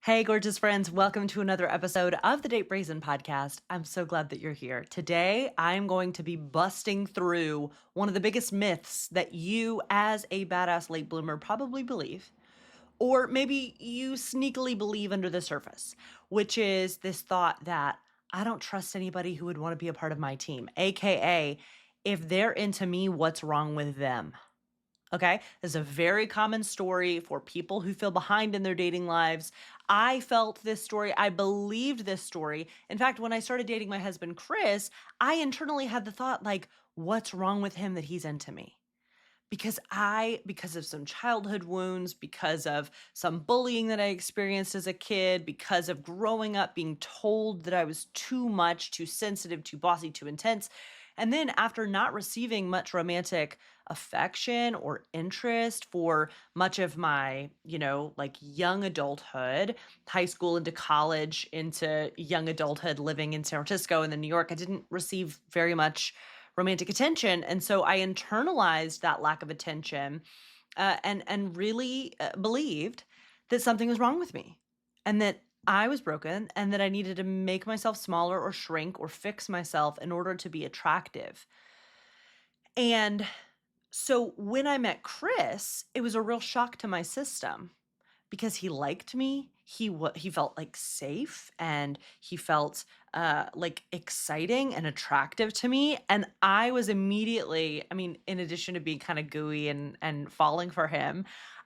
Hey, gorgeous friends. Welcome to another episode of the Date Brazen podcast. I'm so glad that you're here. Today, I'm going to be busting through one of the biggest myths that you, as a badass late bloomer, probably believe, or maybe you sneakily believe under the surface, which is this thought that I don't trust anybody who would want to be a part of my team, AKA, if they're into me, what's wrong with them? Okay. This is a very common story for people who feel behind in their dating lives. I felt this story. I believed this story. In fact, when I started dating my husband, Chris, I internally had the thought, like, what's wrong with him that he's into me? Because of some childhood wounds, because of some bullying that I experienced as a kid, because of growing up being told that I was too much, too sensitive, too bossy, too intense. And then after not receiving much romantic affection or interest for much of my, like young adulthood, high school into college, into young adulthood, living in San Francisco and then New York, I didn't receive very much romantic attention. And so I internalized that lack of attention and really believed that something was wrong with me and that I was broken and that I needed to make myself smaller or shrink or fix myself in order to be attractive. And so when I met Chris, it was a real shock to my system because he liked me. He felt like safe and he felt like exciting and attractive to me. And I was immediately, I mean, in addition to being kind of gooey and falling for him,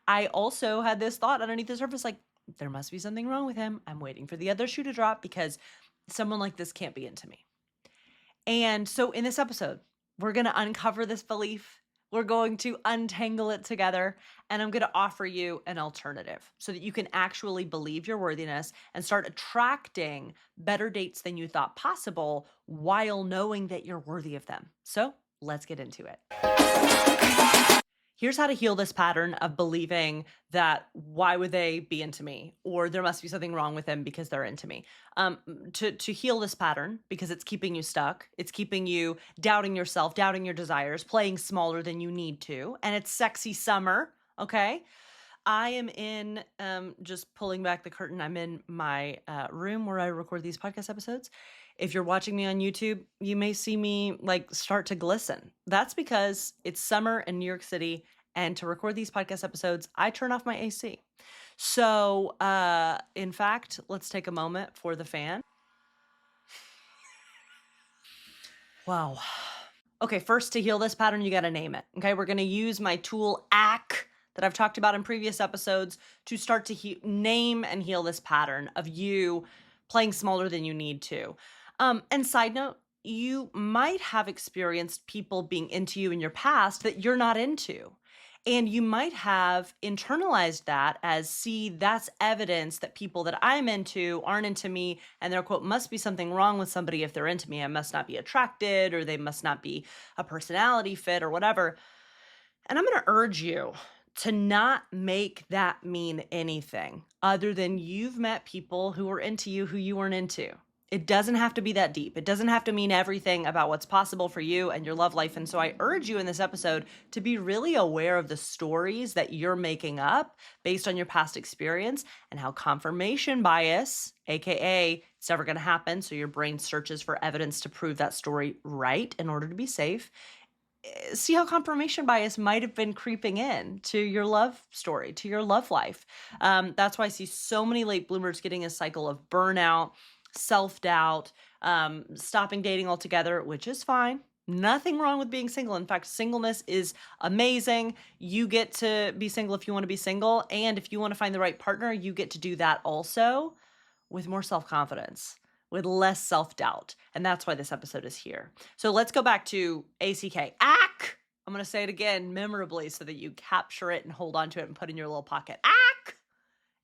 I also had this thought underneath the surface, like, there must be something wrong with him. I'm waiting for the other shoe to drop because someone like this can't be into me. And so in this episode, we're going to uncover this belief. We're going to untangle it together, and I'm going to offer you an alternative so that you can actually believe your worthiness and start attracting better dates than you thought possible while knowing that you're worthy of them. So let's get into it. Here's how to heal this pattern of believing that why would they be into me, or there must be something wrong with them because they're into me. To heal this pattern, because it's keeping you stuck, it's keeping you doubting yourself, doubting your desires, playing smaller than you need to, and it's sexy summer. Okay, I am in just pulling back the curtain. I'm in my room where I record these podcast episodes. If you're watching me on YouTube, you may see me like start to glisten. That's because it's summer in New York City, and to record these podcast episodes, I turn off my AC. So, in fact, let's take a moment for the fan. Wow. Okay, first to heal this pattern, you got to name it. Okay, we're going to use my tool ACK that I've talked about in previous episodes to start to name and heal this pattern of you playing smaller than you need to. And side note, you might have experienced people being into you in your past that you're not into. And you might have internalized that as, see, that's evidence that people that I'm into aren't into me, and there, quote, must be something wrong with somebody if they're into me. I must not be attracted, or they must not be a personality fit, or whatever. And I'm going to urge you to not make that mean anything other than you've met people who were into you who you weren't into. It doesn't have to be that deep. It doesn't have to mean everything about what's possible for you and your love life. And so I urge you in this episode to be really aware of the stories that you're making up based on your past experience and how confirmation bias, AKA it's never going to happen, so your brain searches for evidence to prove that story right in order to be safe. See how confirmation bias might have been creeping in to your love story, to your love life. That's why I see so many late bloomers getting a cycle of burnout, self-doubt, stopping dating altogether, which is fine. Nothing wrong with being single. In fact, singleness is amazing. You get to be single if you want to be single. And if you want to find the right partner, you get to do that also with more self-confidence, with less self-doubt. And that's why this episode is here. So let's go back to ACK. ACK! I'm going to say it again memorably so that you capture it and hold on to it and put in your little pocket. ACK!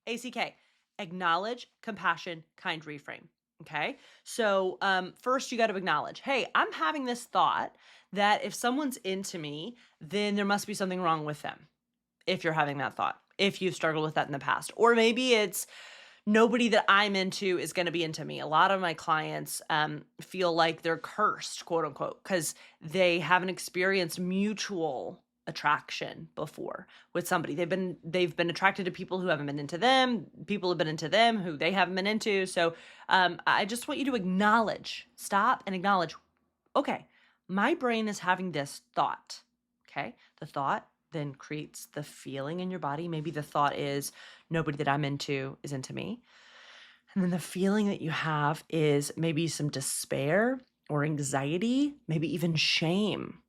ACK. Acknowledge, compassion, kind reframe. Okay. So first you got to acknowledge, hey, I'm having this thought that if someone's into me, then there must be something wrong with them. If you're having that thought, if you've struggled with that in the past, or maybe it's nobody that I'm into is going to be into me. A lot of my clients feel like they're cursed, quote unquote, because they haven't experienced mutual attraction before with somebody. They've been attracted to people who haven't been into them. People have been into them who they haven't been into. So I just want you to acknowledge, stop and acknowledge, okay, my brain is having this thought. Okay. The thought then creates the feeling in your body. Maybe the thought is nobody that I'm into is into me. And then the feeling that you have is maybe some despair or anxiety, maybe even shame.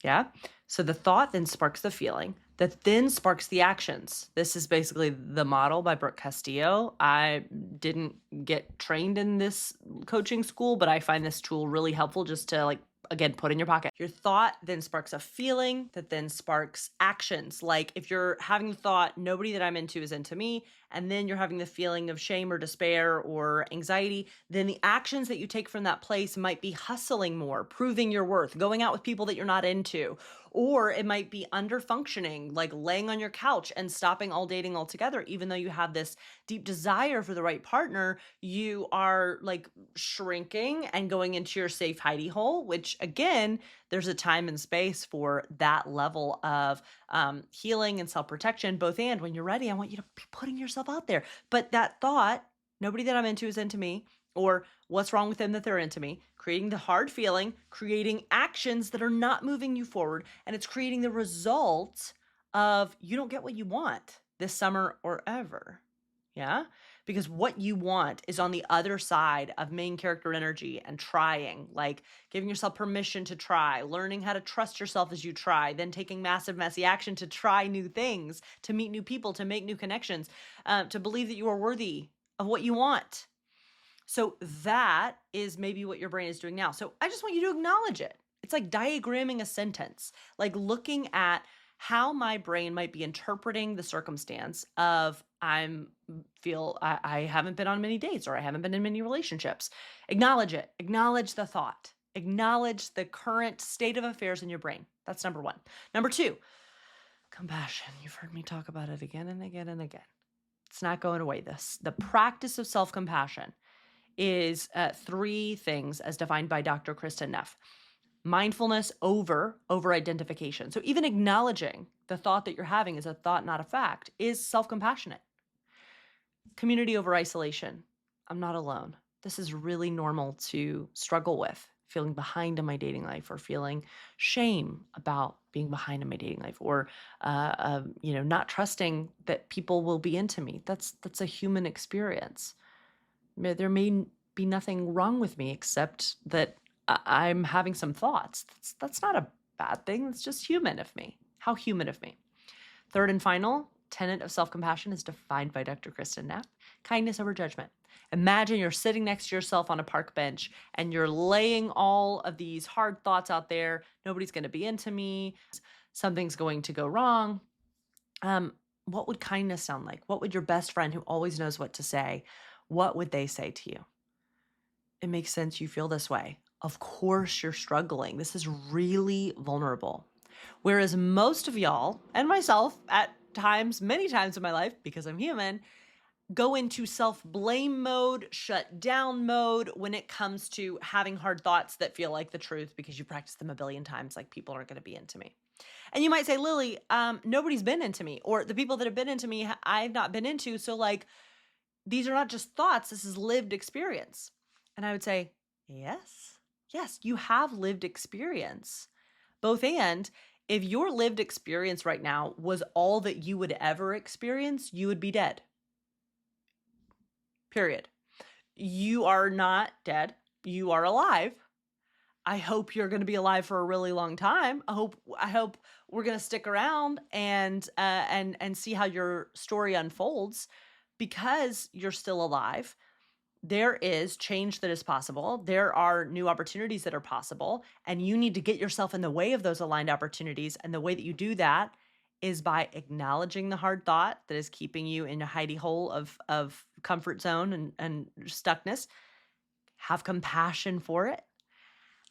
Yeah. So the thought then sparks the feeling that then sparks the actions. This is basically the model by Brooke Castillo. I didn't get trained in this coaching school, but I find this tool really helpful just to again, put in your pocket. Your thought then sparks a feeling that then sparks actions. Like if you're having the thought, nobody that I'm into is into me, and then you're having the feeling of shame or despair or anxiety, then the actions that you take from that place might be hustling more, proving your worth, going out with people that you're not into, or it might be under functioning, like laying on your couch and stopping all dating altogether. Even though you have this deep desire for the right partner, you are like shrinking and going into your safe hidey hole, which again, there's a time and space for that level of healing and self-protection, both and. When you're ready, I want you to be putting yourself out there. But that thought, nobody that I'm into is into me, or what's wrong with them that they're into me, creating the hard feeling, creating actions that are not moving you forward, and it's creating the result of you don't get what you want this summer or ever. Yeah? Because what you want is on the other side of main character energy and trying, like giving yourself permission to try, learning how to trust yourself as you try, then taking massive, messy action to try new things, to meet new people, to make new connections, to believe that you are worthy of what you want. So that is maybe what your brain is doing now. So I just want you to acknowledge it. It's like diagramming a sentence, like looking at how my brain might be interpreting the circumstance of I haven't been on many dates or I haven't been in many relationships. Acknowledge it. Acknowledge the thought. Acknowledge the current state of affairs in your brain. That's number one. Number two, compassion. You've heard me talk about it again and again and again. It's not going away. The practice of self-compassion is three things as defined by Dr. Kristen Neff. Mindfulness over identification. So even acknowledging the thought that you're having is a thought, not a fact, is self-compassionate. Community over isolation. I'm not alone. This is really normal to struggle with, feeling behind in my dating life or feeling shame about being behind in my dating life or, not trusting that people will be into me. That's a human experience. There may be nothing wrong with me except that I'm having some thoughts. That's not a bad thing. It's just human of me. How human of me. Third and final tenet of self-compassion is defined by Dr. Kristen Neff: kindness over judgment. Imagine you're sitting next to yourself on a park bench and you're laying all of these hard thoughts out there. Nobody's going to be into me. Something's going to go wrong. What would kindness sound like? What would your best friend who always knows what to say, what would they say to you? It makes sense you feel this way. Of course you're struggling. This is really vulnerable. Whereas most of y'all, and myself at times, many times in my life, because I'm human, go into self-blame mode, shut down mode when it comes to having hard thoughts that feel like the truth because you practice them a billion times, like people aren't going to be into me. And you might say, Lily, nobody's been into me, or the people that have been into me, I've not been into. So like, these are not just thoughts, this is lived experience. And I would say, yes, you have lived experience. Both and. If your lived experience right now was all that you would ever experience, you would be dead. Period. You are not dead. You are alive. I hope you're going to be alive for a really long time. I hope we're going to stick around and see how your story unfolds because you're still alive. There is change that is possible. There are new opportunities that are possible, and you need to get yourself in the way of those aligned opportunities. And the way that you do that is by acknowledging the hard thought that is keeping you in a hidey hole of comfort zone and stuckness. Have compassion for it,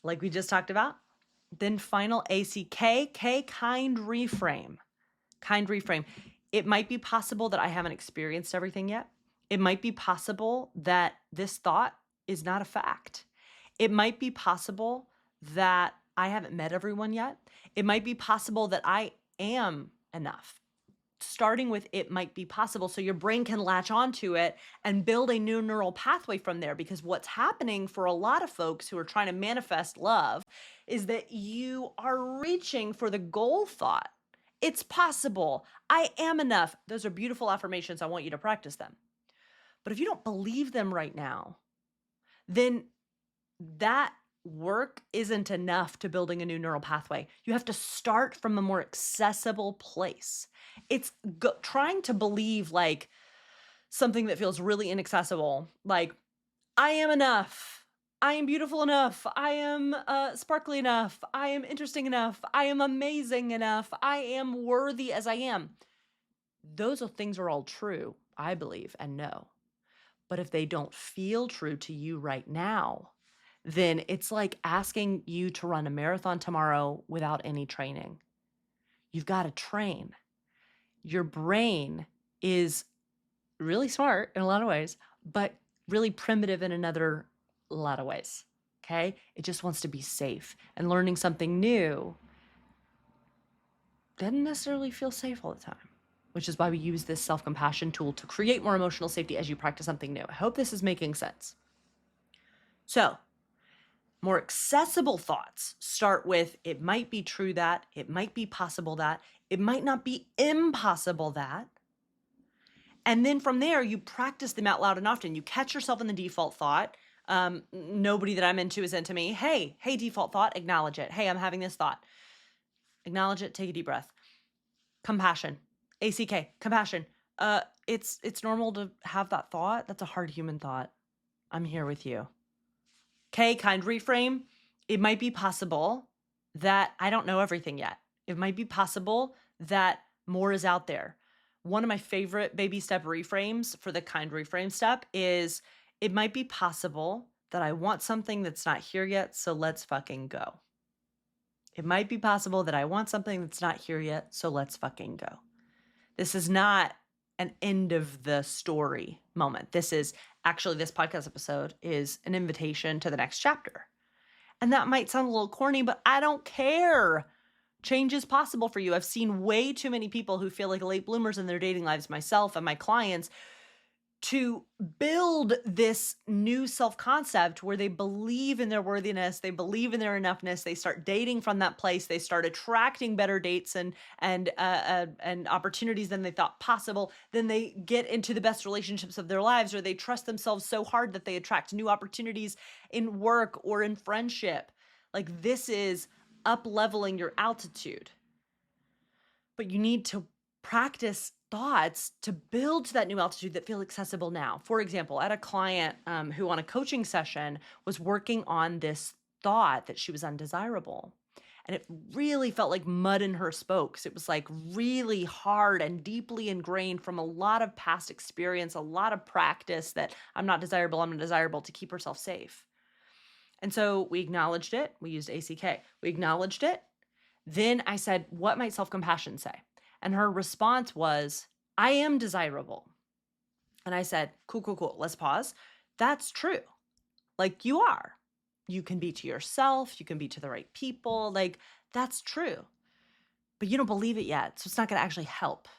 like we just talked about. Then final ACK, kind reframe. Kind reframe. It might be possible that I haven't experienced everything yet. It might be possible that this thought is not a fact. It might be possible that I haven't met everyone yet. It might be possible that I am enough. Starting with it might be possible so your brain can latch onto it and build a new neural pathway from there. Because what's happening for a lot of folks who are trying to manifest love is that you are reaching for the goal thought. It's possible. I am enough. Those are beautiful affirmations. I want you to practice them. But if you don't believe them right now, then that work isn't enough to building a new neural pathway. You have to start from a more accessible place. It's trying to believe like something that feels really inaccessible, like I am enough. I am beautiful enough. I am sparkly enough. I am interesting enough. I am amazing enough. I am worthy as I am. Things are all true, I believe and know. But if they don't feel true to you right now, then it's like asking you to run a marathon tomorrow without any training. You've got to train. Your brain is really smart in a lot of ways, but really primitive in another lot of ways. Okay? It just wants to be safe. And learning something new doesn't necessarily feel safe all the time, which is why we use this self-compassion tool to create more emotional safety as you practice something new. I hope this is making sense. So, more accessible thoughts start with, it might be true that, it might be possible that, it might not be impossible that. And then from there, you practice them out loud and often. You catch yourself in the default thought. Nobody that I'm into is into me. Hey, default thought, acknowledge it. Hey, I'm having this thought. Acknowledge it, take a deep breath. Compassion, ACK, compassion. It's normal to have that thought. That's a hard human thought. I'm here with you. Okay, kind reframe. It might be possible that I don't know everything yet. It might be possible that more is out there. One of my favorite baby step reframes for the kind reframe step is, it might be possible that I want something that's not here yet, so let's fucking go. It might be possible that I want something that's not here yet, so let's fucking go. This is not an end of the story moment. This podcast episode is an invitation to the next chapter. And that might sound a little corny, but I don't care. Change is possible for you. I've seen way too many people who feel like late bloomers in their dating lives, myself and my clients, to build this new self-concept where they believe in their worthiness, they believe in their enoughness, they start dating from that place, they start attracting better dates and opportunities than they thought possible, then they get into the best relationships of their lives, or they trust themselves so hard that they attract new opportunities in work or in friendship. Like, this is up-leveling your altitude. But you need to practice thoughts to build to that new altitude that feel accessible now. For example, I had a client who on a coaching session was working on this thought that she was undesirable. And it really felt like mud in her spokes. It was like really hard and deeply ingrained from a lot of past experience, a lot of practice that I'm not desirable to keep herself safe. And so we acknowledged it. We used ACK. We acknowledged it. Then I said, what might self-compassion say? And her response was, I am desirable. And I said, cool. Let's pause. That's true. Like, you are. You can be to yourself. You can be to the right people. Like, that's true. But you don't believe it yet. So it's not going to actually help.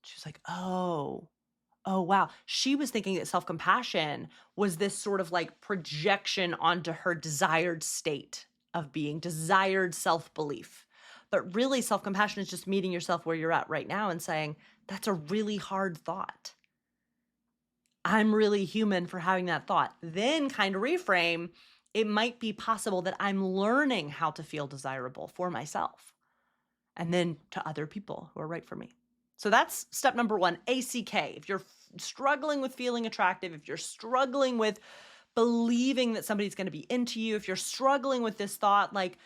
She was like, oh, wow. She was thinking that self-compassion was this sort of like projection onto her desired state of being, desired self-belief. But really, self-compassion is just meeting yourself where you're at right now and saying, that's a really hard thought. I'm really human for having that thought. Then kind of reframe, it might be possible that I'm learning how to feel desirable for myself and then to other people who are right for me. So that's step number 1, ACK. If you're struggling with feeling attractive, if you're struggling with believing that somebody's going to be into you, if you're struggling with this thought, like,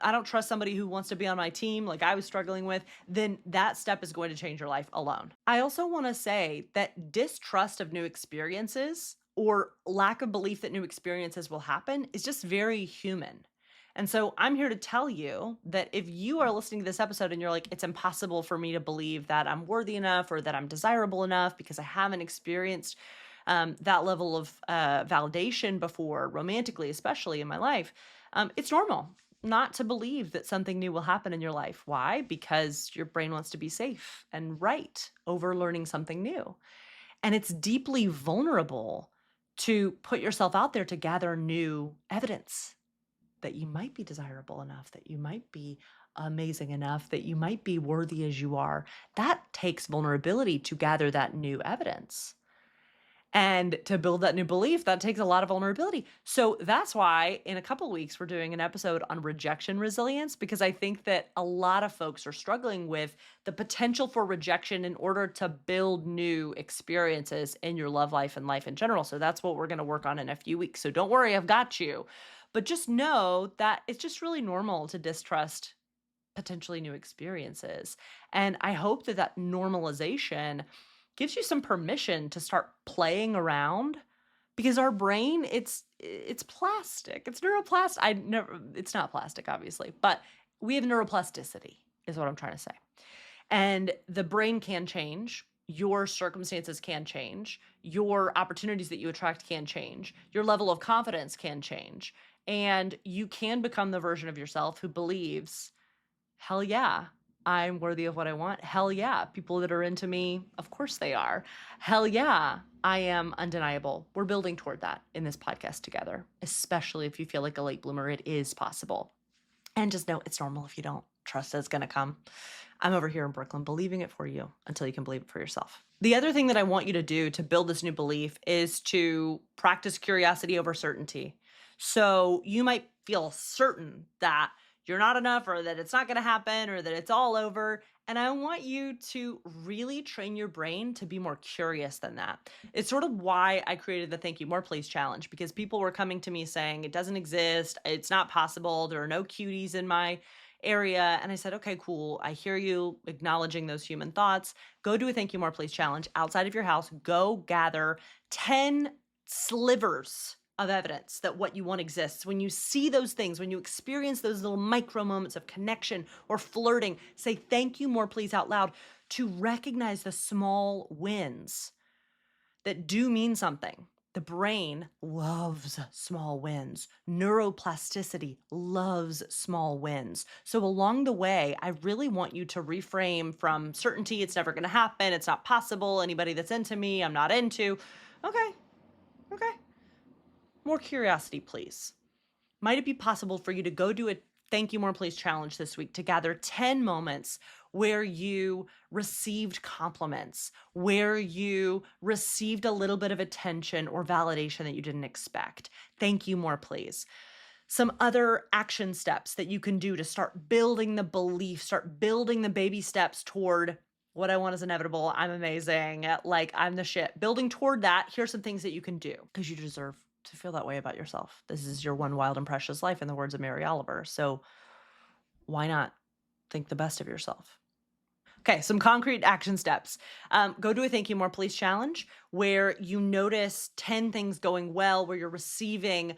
I don't trust somebody who wants to be on my team, like I was struggling with, then that step is going to change your life alone. I also want to say that distrust of new experiences or lack of belief that new experiences will happen is just very human. And so I'm here to tell you that if you are listening to this episode and you're like, it's impossible for me to believe that I'm worthy enough or that I'm desirable enough because I haven't experienced that level of validation before, romantically, especially in my life, it's normal. not to believe that something new will happen in your life. Why? Because your brain wants to be safe and right over learning something new. And it's deeply vulnerable to put yourself out there to gather new evidence that you might be desirable enough, that you might be amazing enough, that you might be worthy as you are. That takes vulnerability to gather that new evidence. And to build that new belief, that takes a lot of vulnerability. So that's why in a couple weeks, we're doing an episode on rejection resilience, because I think that a lot of folks are struggling with the potential for rejection in order to build new experiences in your love life and life in general. So that's what we're going to work on in a few weeks. So don't worry, I've got you. But just know that it's just really normal to distrust potentially new experiences. And I hope that that normalization gives you some permission to start playing around, because our brain, it's plastic. It's neuroplastic. I never It's not plastic obviously, but we have neuroplasticity is what I'm trying to say. And the brain can change. Your circumstances can change. Your opportunities that you attract can change. Your level of confidence can change. And you can become the version of yourself who believes, hell yeah, I'm worthy of what I want. Hell yeah, people that are into me, of course they are. Hell yeah, I am undeniable. We're building toward that in this podcast together, especially if you feel like a late bloomer. It is possible. And just know it's normal if you don't trust that it's going to come. I'm over here in Brooklyn believing it for you until you can believe it for yourself. The other thing that I want you to do to build this new belief is to practice curiosity over certainty. So you might feel certain that you're not enough, or that it's not going to happen, or that it's all over. And I want you to really train your brain to be more curious than that. It's sort of why I created the Thank You More Please challenge, because people were coming to me saying it doesn't exist, it's not possible, there are no cuties in my area. And I said, okay, cool. I hear you acknowledging those human thoughts. Go do a Thank You More Please challenge outside of your house. Go gather 10 slivers of evidence that what you want exists. When you see those things, when you experience those little micro moments of connection or flirting, say thank you more please out loud, to recognize the small wins that do mean something. The brain loves small wins. Neuroplasticity loves small wins. So along the way, I really want you to reframe from certainty, it's never going to happen, it's not possible, anybody that's into me, I'm not into. Okay, okay. More curiosity, please. Might it be possible for you to go do a Thank You More Please challenge this week to gather 10 moments where you received compliments, where you received a little bit of attention or validation that you didn't expect? Thank you more, please. Some other action steps that you can do to start building the belief, start building the baby steps toward what I want is inevitable. I'm amazing. Like, I'm the shit. Building toward that, here's some things that you can do, because you deserve to feel that way about yourself. This is your one wild and precious life, in the words of Mary Oliver. So why not think the best of yourself? Okay, some concrete action steps. Go do a Thank You More Please challenge where you notice 10 things going well, where you're receiving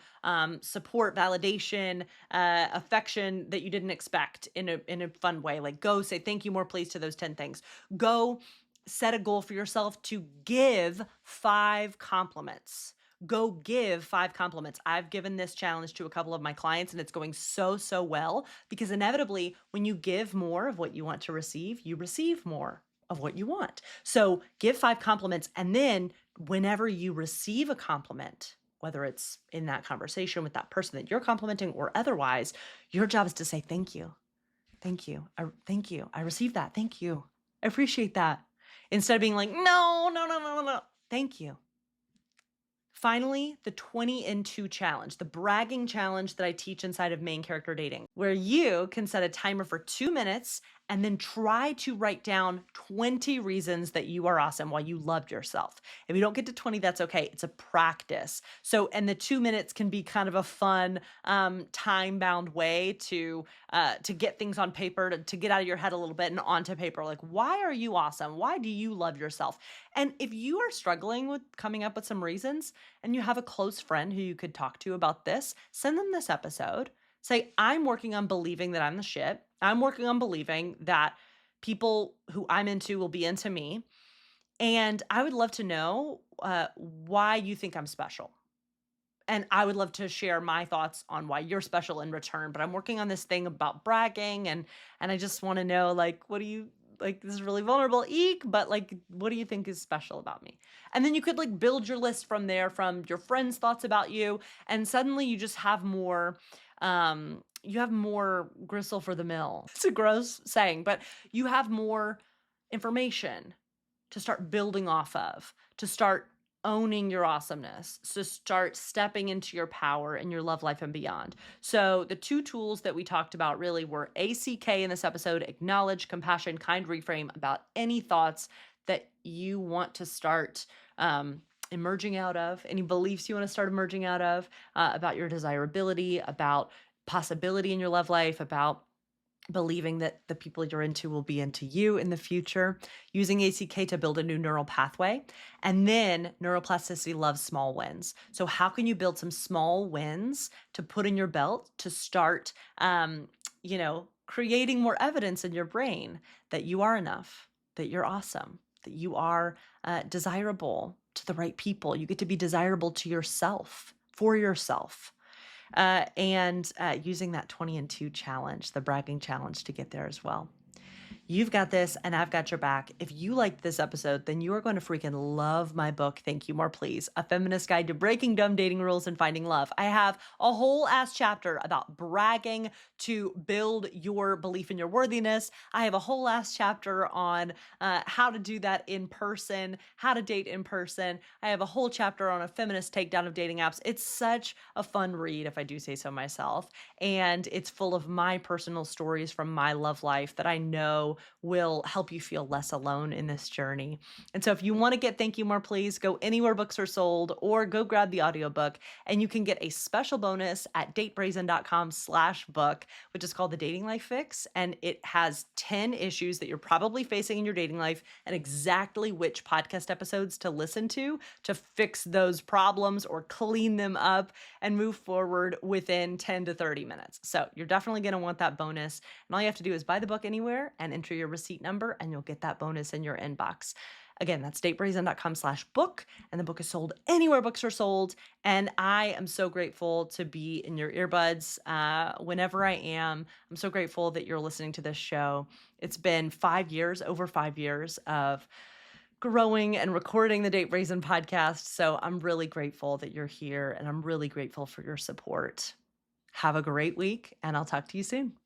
support, validation, affection that you didn't expect in a fun way. Like, go say thank you more please to those 10 things. Go set a goal for yourself to give 5 compliments. Go give 5 compliments. I've given this challenge to a couple of my clients, and it's going so, so well, because inevitably, when you give more of what you want to receive, you receive more of what you want. So give 5 compliments. And then whenever you receive a compliment, whether it's in that conversation with that person that you're complimenting or otherwise, your job is to say, thank you. Thank you. Thank you. I received that. Thank you. I appreciate that. Instead of being like, no, no, no, no, no. Thank you. Finally, the 20 in 2 challenge, the bragging challenge that I teach inside of Main Character Dating, where you can set a timer for 2 minutes and then try to write down 20 reasons that you are awesome, why you loved yourself. If you don't get to 20, that's okay. It's a practice. So, and the 2 minutes can be kind of a fun, time-bound way to get things on paper, to get out of your head a little bit and onto paper. Like, why are you awesome? Why do you love yourself? And if you are struggling with coming up with some reasons, and you have a close friend who you could talk to about this, send them this episode. Say, I'm working on believing that I'm the shit. I'm working on believing that people who I'm into will be into me. And I would love to know why you think I'm special. And I would love to share my thoughts on why you're special in return. But I'm working on this thing about bragging, and I just want to know, like, what do you like? This is really vulnerable, eek, but like, what do you think is special about me? And then you could like build your list from there, from your friends' thoughts about you, and suddenly you just have more. You have more gristle for the mill. It's a gross saying, but you have more information to start building off of, to start owning your awesomeness, to start stepping into your power in your love life and beyond. So, the two tools that we talked about really were ACK in this episode: acknowledge, compassion, kind reframe about any thoughts that you want to start emerging out of, any beliefs you want to start emerging out of, about your desirability, about possibility in your love life, about believing that the people you're into will be into you in the future, using ACK to build a new neural pathway. And then neuroplasticity loves small wins. So how can you build some small wins to put in your belt to start, creating more evidence in your brain that you are enough, that you're awesome, that you are desirable to the right people. You get to be desirable to yourself, for yourself, and using that 20 and 2 challenge, the bragging challenge, to get there as well. You've got this, and I've got your back. If you liked this episode, then you are going to freaking love my book, Thank You More Please, A Feminist Guide to Breaking Dumb Dating Rules and Finding Love. I have a whole ass chapter about bragging to build your belief in your worthiness. I have a whole ass chapter on how to do that in person, how to date in person. I have a whole chapter on a feminist takedown of dating apps. It's such a fun read, if I do say so myself. And it's full of my personal stories from my love life that I know will help you feel less alone in this journey. And so if you want to get Thank You More Please, go anywhere books are sold or go grab the audiobook, and you can get a special bonus at datebrazen.com/book, which is called The Dating Life Fix. And it has 10 issues that you're probably facing in your dating life and exactly which podcast episodes to listen to fix those problems or clean them up and move forward within 10 to 30 minutes. So you're definitely going to want that bonus. And all you have to do is buy the book anywhere and enter your receipt number, and you'll get that bonus in your inbox. Again, that's datebrazen.com/book, and the book is sold anywhere books are sold. And I am so grateful to be in your earbuds whenever I am. I'm so grateful that you're listening to this show. It's been 5 years, over 5 years of growing and recording the Date Brazen podcast. So I'm really grateful that you're here, and I'm really grateful for your support. Have a great week, and I'll talk to you soon.